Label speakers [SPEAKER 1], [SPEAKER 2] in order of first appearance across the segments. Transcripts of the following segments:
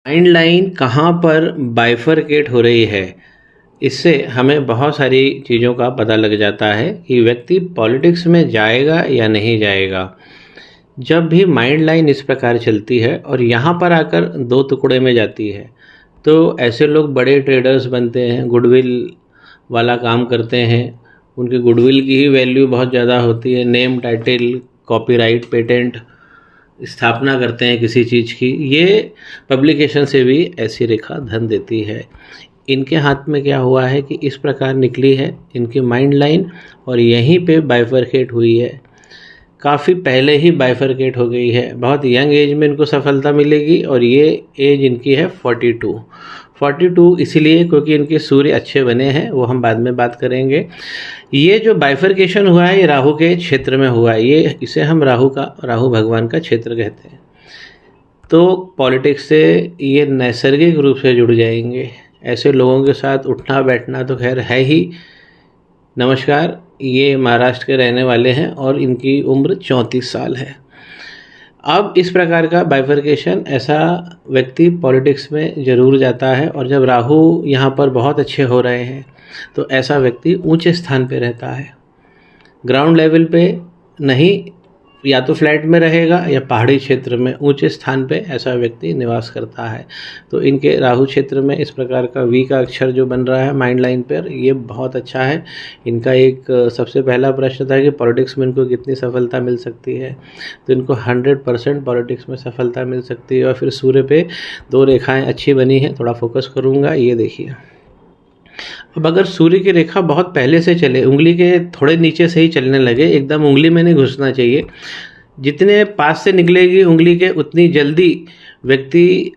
[SPEAKER 1] Mind line कहाँ पर bifurcate हो रही है, इससे हमें बहुत सारी चीज़ों का पता लग जाता है कि व्यक्ति पॉलिटिक्स में जाएगा या नहीं जाएगा। जब भी माइंड लाइन इस प्रकार चलती है और यहाँ पर आकर दो टुकड़े में जाती है, तो ऐसे लोग बड़े ट्रेडर्स बनते हैं, गुडविल वाला काम करते हैं, उनकी गुडविल की ही वैल्यू बहुत ज़्यादा होती है, नेम, टाइटल, कॉपीराइट, पेटेंट स्थापना करते हैं किसी चीज़ की। ये पब्लिकेशन से भी ऐसी रेखा धन देती है। इनके हाथ में क्या हुआ है कि इस प्रकार निकली है इनकी माइंड लाइन और यहीं पे बाइफरकेट हुई है। काफ़ी पहले ही बाइफरकेट हो गई है, बहुत यंग एज में इनको सफलता मिलेगी और ये एज इनकी है 42 इसीलिए क्योंकि इनके सूर्य अच्छे बने हैं, वो हम बाद में बात करेंगे। ये जो बाइफरकेशन हुआ है ये राहु के क्षेत्र में हुआ है, ये इसे हम राहु भगवान का क्षेत्र कहते हैं। तो पॉलिटिक्स से ये नैसर्गिक रूप से जुड़ जाएंगे। ऐसे लोगों के साथ उठना बैठना तो खैर है ही। नमस्कार, ये महाराष्ट्र के रहने वाले हैं और इनकी उम्र 34 साल है। अब इस प्रकार का बाइफरकेशन ऐसा व्यक्ति पॉलिटिक्स में ज़रूर जाता है और जब राहु यहाँ पर बहुत अच्छे हो रहे हैं तो ऐसा व्यक्ति ऊंचे स्थान पे रहता है। ग्राउंड लेवल पे नहीं, या तो फ्लैट में रहेगा या पहाड़ी क्षेत्र में ऊंचे स्थान पे ऐसा व्यक्ति निवास करता है। तो इनके राहु क्षेत्र में इस प्रकार का वी का अक्षर जो बन रहा है माइंड लाइन पर, ये बहुत अच्छा है। इनका एक सबसे पहला प्रश्न था कि पॉलिटिक्स में इनको कितनी सफलता मिल सकती है, तो इनको 100% पॉलिटिक्स में सफलता मिल सकती है। और फिर सूर्य पे दो रेखाएँ अच्छी बनी हैं, थोड़ा फोकस करूँगा, ये देखिए। अब अगर सूर्य की रेखा बहुत पहले से चले, उंगली के थोड़े नीचे से ही चलने लगे, एकदम उंगली में नहीं घुसना चाहिए, जितने पास से निकलेगी उंगली के उतनी जल्दी व्यक्ति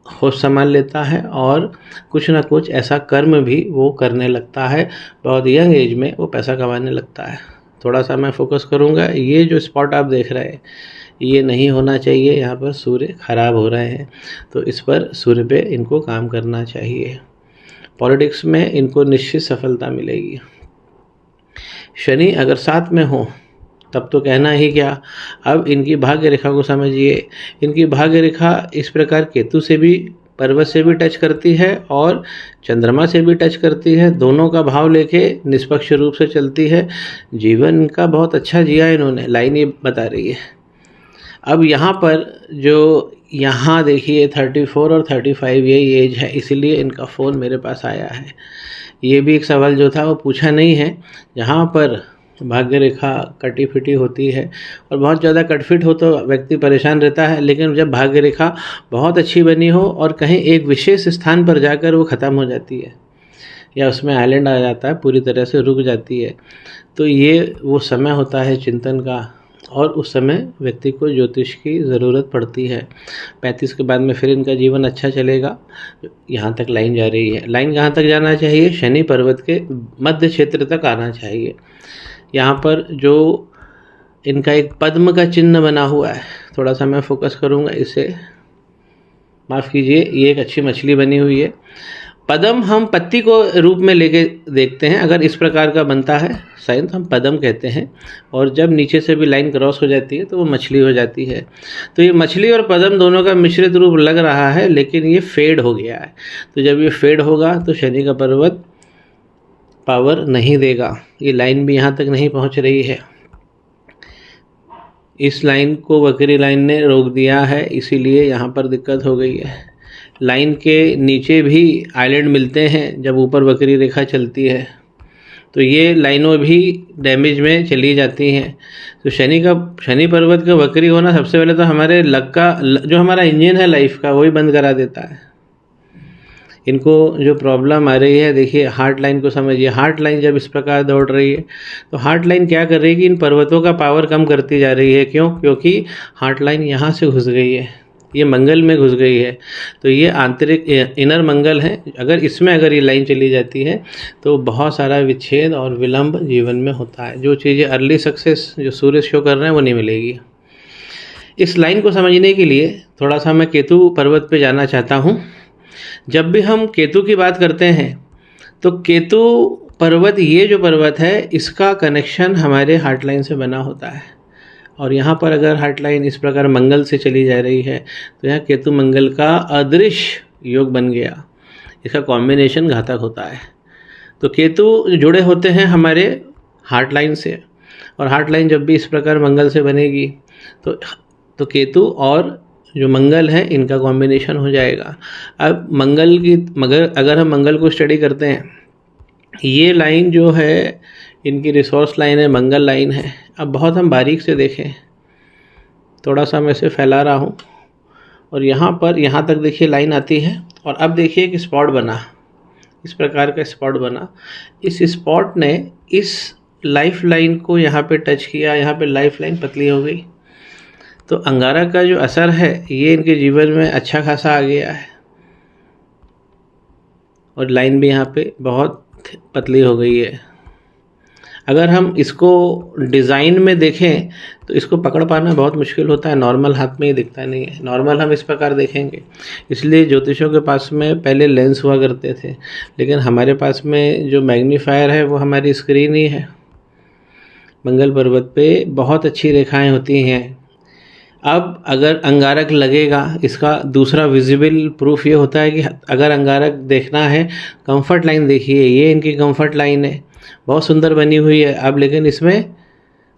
[SPEAKER 1] होश संभाल लेता है और कुछ ना कुछ ऐसा कर्म भी वो करने लगता है। बहुत यंग एज में वो पैसा कमाने लगता है। थोड़ा सा मैं फोकस करूँगा। ये जो स्पॉट आप देख रहे हैं ये नहीं होना चाहिए, यहाँ पर सूर्य खराब हो रहे हैं, तो इस पर सूर्य पे इनको काम करना चाहिए। पॉलिटिक्स में इनको निश्चित सफलता मिलेगी। शनि अगर साथ में हो तब तो कहना ही क्या। अब इनकी भाग्य रेखा को समझिए। इनकी भाग्य रेखा इस प्रकार केतु से भी, पर्वत से भी टच करती है और चंद्रमा से भी टच करती है। दोनों का भाव लेके निष्पक्ष रूप से चलती है। जीवन का बहुत अच्छा जिया इन्होंने, लाइन ये बता रही है। अब यहाँ पर जो यहाँ देखिए 34 और 35 यही एज है, इसीलिए इनका फ़ोन मेरे पास आया है। ये भी एक सवाल जो था वो पूछा नहीं है। जहाँ पर भाग्य रेखा कटी फिटी होती है और बहुत ज़्यादा कटफिट हो तो व्यक्ति परेशान रहता है, लेकिन जब भाग्य रेखा बहुत अच्छी बनी हो और कहीं एक विशेष स्थान पर जाकर वो ख़त्म हो जाती है या उसमें आइलैंड आ जाता है, पूरी तरह से रुक जाती है, तो ये वो समय होता है चिंतन का और उस समय व्यक्ति को ज्योतिष की ज़रूरत पड़ती है। 35 के बाद में फिर इनका जीवन अच्छा चलेगा। यहाँ तक लाइन जा रही है। लाइन कहाँ तक जाना चाहिए? शनि पर्वत के मध्य क्षेत्र तक आना चाहिए। यहाँ पर जो इनका एक पद्म का चिन्ह बना हुआ है, थोड़ा सा मैं फोकस करूँगा इसे, माफ़ कीजिए, ये एक अच्छी मछली बनी हुई है। पद्म हम पत्ती को रूप में लेके देखते हैं। अगर इस प्रकार का बनता है साइन तो हम पद्म कहते हैं, और जब नीचे से भी लाइन क्रॉस हो जाती है तो वो मछली हो जाती है। तो ये मछली और पद्म दोनों का मिश्रित रूप लग रहा है, लेकिन ये फेड हो गया है। तो जब ये फेड होगा तो शनि का पर्वत पावर नहीं देगा। ये लाइन भी यहाँ तक नहीं पहुँच रही है। इस लाइन को वक्री लाइन ने रोक दिया है, इसीलिए यहाँ पर दिक्कत हो गई है। लाइन के नीचे भी आइलैंड मिलते हैं जब ऊपर वक्री रेखा चलती है, तो ये लाइनों भी डैमेज में चली जाती हैं। तो शनि पर्वत का वक्री होना सबसे पहले तो हमारे लक का, जो हमारा इंजन है लाइफ का, वही बंद करा देता है। इनको जो प्रॉब्लम आ रही है, देखिए हार्ट लाइन को समझिए। हार्ट लाइन जब इस प्रकार दौड़ रही है तो हार्ट लाइन क्या कर रही है कि इन पर्वतों का पावर कम करती जा रही है। क्यों? क्योंकि हार्ट लाइन यहाँ से घुस गई है, ये मंगल में घुस गई है। तो ये आंतरिक इनर मंगल है। अगर इसमें ये लाइन चली जाती है तो बहुत सारा विच्छेद और विलंब जीवन में होता है। जो चीज़ें अर्ली सक्सेस जो सूर्य शो कर रहे हैं वो नहीं मिलेगी। इस लाइन को समझने के लिए थोड़ा सा मैं केतु पर्वत पे जाना चाहता हूँ। जब भी हम केतु की बात करते हैं तो केतु पर्वत, ये जो पर्वत है, इसका कनेक्शन हमारे हार्ट लाइन से बना होता है। और यहाँ पर अगर हार्ट लाइन इस प्रकार मंगल से चली जा रही है तो यहाँ केतु मंगल का अदृश्य योग बन गया। इसका कॉम्बिनेशन घातक होता है। तो केतु जुड़े होते हैं हमारे हार्ट लाइन से, और हार्ट लाइन जब भी इस प्रकार मंगल से बनेगी तो केतु और जो मंगल है इनका कॉम्बिनेशन हो जाएगा। अब मंगल की अगर हम मंगल को स्टडी करते हैं, ये लाइन जो है इनकी रिसोर्स लाइन है, मंगल लाइन है। अब बहुत हम बारीक से देखें, थोड़ा सा मैं इसे फैला रहा हूँ और यहाँ तक देखिए लाइन आती है, और अब देखिए कि स्पॉट बना, इस प्रकार का स्पॉट बना। इस स्पॉट ने इस लाइफ लाइन को यहाँ पे टच किया, यहाँ पे लाइफ लाइन पतली हो गई। तो अंगारक का जो असर है ये इनके जीवन में अच्छा खासा आ गया है, और लाइन भी यहाँ पे बहुत पतली हो गई है। अगर हम इसको डिज़ाइन में देखें तो इसको पकड़ पाना बहुत मुश्किल होता है, नॉर्मल हाथ में ही दिखता नहीं है। नॉर्मल हम इस प्रकार देखेंगे, इसलिए ज्योतिषियों के पास में पहले लेंस हुआ करते थे, लेकिन हमारे पास में जो मैग्नीफायर है वो हमारी स्क्रीन ही है। मंगल पर्वत पे बहुत अच्छी रेखाएं होती हैं। अब अगर अंगारक लगेगा, इसका दूसरा विजिबल प्रूफ ये होता है कि अगर अंगारक देखना है, कंफर्ट लाइन देखिए, ये इनकी कंफर्ट लाइन है, बहुत सुंदर बनी हुई है। अब लेकिन इसमें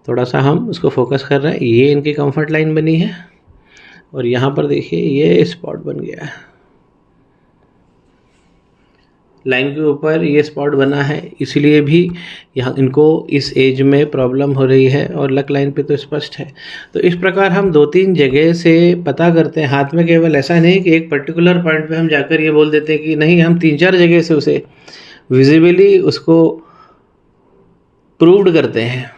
[SPEAKER 1] थोड़ा सा हम उसको फोकस कर रहे हैं, ये इनकी कंफर्ट लाइन बनी है, और यहाँ पर देखिए ये स्पॉट बन गया है। लाइन के ऊपर ये स्पॉट बना है, इसलिए भी यहाँ इनको इस एज में प्रॉब्लम हो रही है, और लक लाइन पे तो स्पष्ट है। तो इस प्रकार हम 2-3 जगह से पता करते हैं। हाथ में केवल ऐसा नहीं कि एक पर्टिकुलर पॉइंट पे हम जाकर ये बोल देते हैं कि नहीं, हम 3-4 जगह से उसे विजिबली उसको प्रूव्ड करते हैं।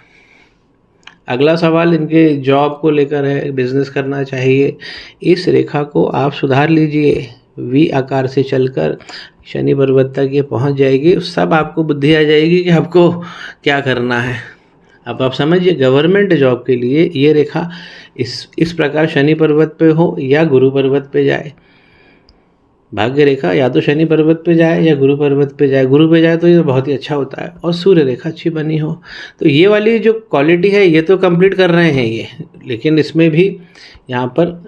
[SPEAKER 1] अगला सवाल इनके जॉब को लेकर है, बिजनेस करना चाहिए। इस रेखा को आप सुधार लीजिए, वी आकार से चलकर शनि पर्वत तक ये पहुंच जाएगी, सब आपको बुद्धि आ जाएगी कि आपको क्या करना है। अब आप समझिए, गवर्नमेंट जॉब के लिए ये रेखा इस प्रकार शनि पर्वत पे हो या गुरु पर्वत पे जाए, भाग्य रेखा या तो शनि पर्वत पे जाए या गुरु पर्वत पे जाए। गुरु पे जाए तो ये बहुत ही अच्छा होता है, और सूर्य रेखा अच्छी बनी हो तो ये वाली जो क्वालिटी है ये तो कंप्लीट कर रहे हैं ये, लेकिन इसमें भी यहाँ पर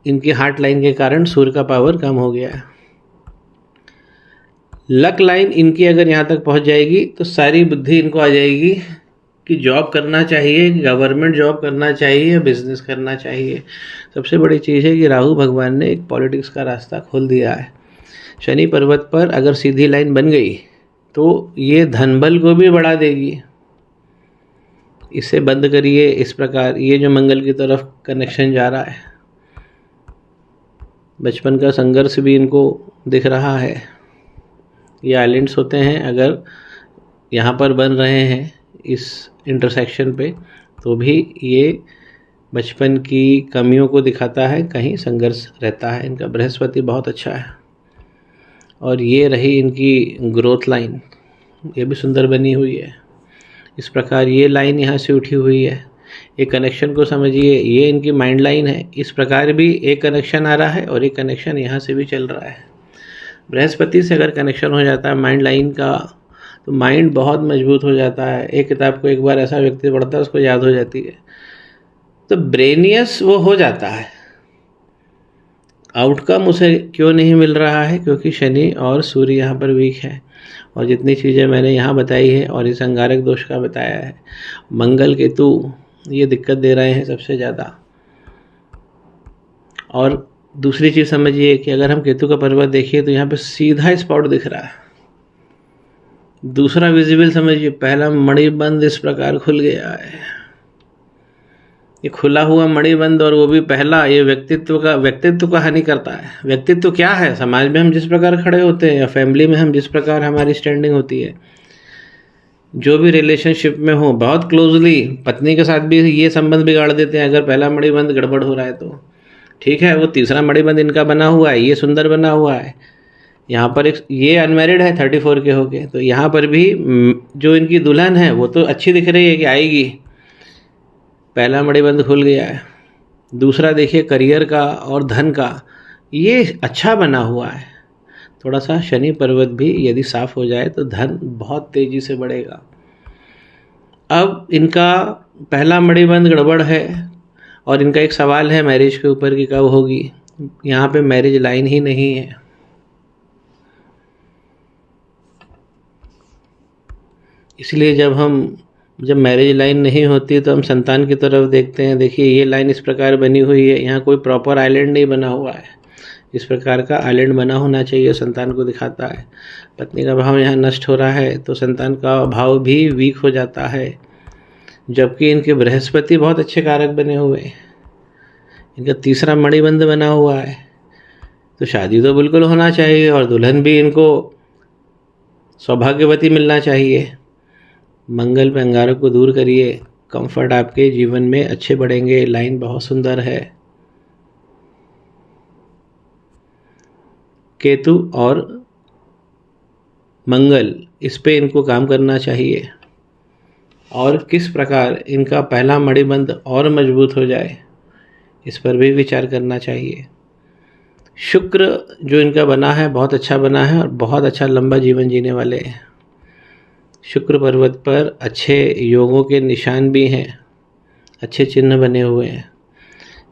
[SPEAKER 1] इनकी हार्ट लाइन के कारण सूर्य का पावर कम हो गया है। लक लाइन इनकी अगर यहाँ तक पहुँच जाएगी तो सारी बुद्धि इनको आ जाएगी कि जॉब करना चाहिए, गवर्नमेंट जॉब करना चाहिए या बिजनेस करना चाहिए। सबसे बड़ी चीज़ है कि राहु भगवान ने एक पॉलिटिक्स का रास्ता खोल दिया है। शनि पर्वत पर अगर सीधी लाइन बन गई तो ये धनबल को भी बढ़ा देगी। इसे बंद करिए। इस प्रकार ये जो मंगल की तरफ कनेक्शन जा रहा है, बचपन का संघर्ष भी इनको दिख रहा है। ये आइलैंड्स होते हैं, अगर यहाँ पर बन रहे हैं इस इंटरसेक्शन पे, तो भी ये बचपन की कमियों को दिखाता है, कहीं संघर्ष रहता है। इनका बृहस्पति बहुत अच्छा है, और ये रही इनकी ग्रोथ लाइन, ये भी सुंदर बनी हुई है। इस प्रकार ये लाइन यहाँ से उठी हुई है। एक कनेक्शन को समझिए, ये इनकी माइंड लाइन है। इस प्रकार भी एक कनेक्शन आ रहा है और एक कनेक्शन यहाँ से भी चल रहा है। बृहस्पति से अगर कनेक्शन हो जाता है माइंड लाइन का, तो माइंड बहुत मजबूत हो जाता है। एक किताब को एक बार ऐसा व्यक्ति पढ़ता है उसको याद हो जाती है, तो ब्रेनियस वो हो जाता है। आउटकम उसे क्यों नहीं मिल रहा है? क्योंकि शनि और सूर्य यहाँ पर वीक है, और जितनी चीज़ें मैंने यहाँ बताई है और इस अंगारक दोष का बताया है, मंगल केतु ये दिक्कत दे रहे हैं सबसे ज़्यादा। और दूसरी चीज़ समझिए कि अगर हम केतु का पर्वत देखिए तो यहाँ पे सीधा स्पॉट दिख रहा है। दूसरा विजिबल समझिए, पहला मणिबंध इस प्रकार खुल गया है। ये खुला हुआ मणिबंध, और वो भी पहला, ये व्यक्तित्व का हानि करता है। व्यक्तित्व क्या है? समाज में हम जिस प्रकार खड़े होते हैं या फैमिली में हम जिस प्रकार हमारी स्टैंडिंग होती है, जो भी रिलेशनशिप में हो, बहुत क्लोजली पत्नी के साथ भी ये संबंध बिगाड़ देते हैं अगर पहला मणिबंध गड़बड़ हो रहा है तो। ठीक है, वो तीसरा मणिबंध इनका बना हुआ है, ये सुंदर बना हुआ है। यहाँ पर एक ये अनमैरिड है 34 के होके, तो यहाँ पर भी जो इनकी दुल्हन है वो तो अच्छी दिख रही है कि आएगी। पहला मणिबंध खुल गया है। दूसरा देखिए करियर का और धन का, ये अच्छा बना हुआ है। थोड़ा सा शनि पर्वत भी यदि साफ हो जाए तो धन बहुत तेजी से बढ़ेगा। अब इनका पहला मणिबंध गड़बड़ है और इनका एक सवाल है मैरिज के ऊपर कि कब होगी। यहाँ पे मैरिज लाइन ही नहीं है। इसलिए जब मैरिज लाइन नहीं होती तो हम संतान की तरफ देखते हैं। देखिए ये लाइन इस प्रकार बनी हुई है, यहाँ कोई प्रॉपर आइलैंड नहीं बना हुआ है। इस प्रकार का आइलैंड बना होना चाहिए, संतान को दिखाता है। पत्नी का भाव यहाँ नष्ट हो रहा है तो संतान का भाव भी वीक हो जाता है। जबकि इनके बृहस्पति बहुत अच्छे कारक बने हुए हैं, इनका तीसरा मणिबंध बना हुआ है, तो शादी तो बिल्कुल होना चाहिए और दुल्हन भी इनको सौभाग्यवती मिलना चाहिए। मंगल पे अंगारों को दूर करिए, कंफर्ट आपके जीवन में अच्छे बढ़ेंगे। लाइन बहुत सुंदर है। केतु और मंगल, इस पे इनको काम करना चाहिए और किस प्रकार इनका पहला मणिबंध और मजबूत हो जाए इस पर भी विचार करना चाहिए। शुक्र जो इनका बना है बहुत अच्छा बना है और बहुत अच्छा लंबा जीवन जीने वाले हैं। शुक्र पर्वत पर अच्छे योगों के निशान भी हैं, अच्छे चिन्ह बने हुए हैं।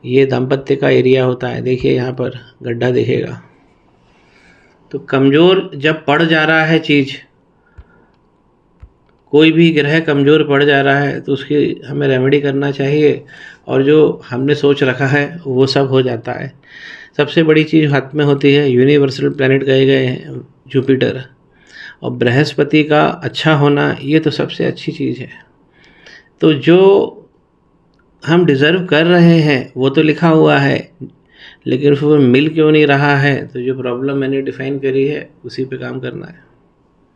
[SPEAKER 1] ये दाम्पत्य का एरिया होता है। देखिए यहाँ पर गड्ढा दिखेगा। तो कमज़ोर जब पड़ जा रहा है चीज़, कोई भी ग्रह कमज़ोर पड़ जा रहा है तो उसकी हमें रेमेडी करना चाहिए और जो हमने सोच रखा है वो सब हो जाता है। सबसे बड़ी चीज़ हाथ में होती है, यूनिवर्सल प्लैनेट कहे गए हैं जुपिटर और बृहस्पति का अच्छा होना, ये तो सबसे अच्छी चीज़ है। तो जो हम डिज़र्व कर रहे हैं वो तो लिखा हुआ है, लेकिन उसको मिल क्यों नहीं रहा है, तो जो प्रॉब्लम मैंने डिफ़ाइन करी है उसी पे काम करना है।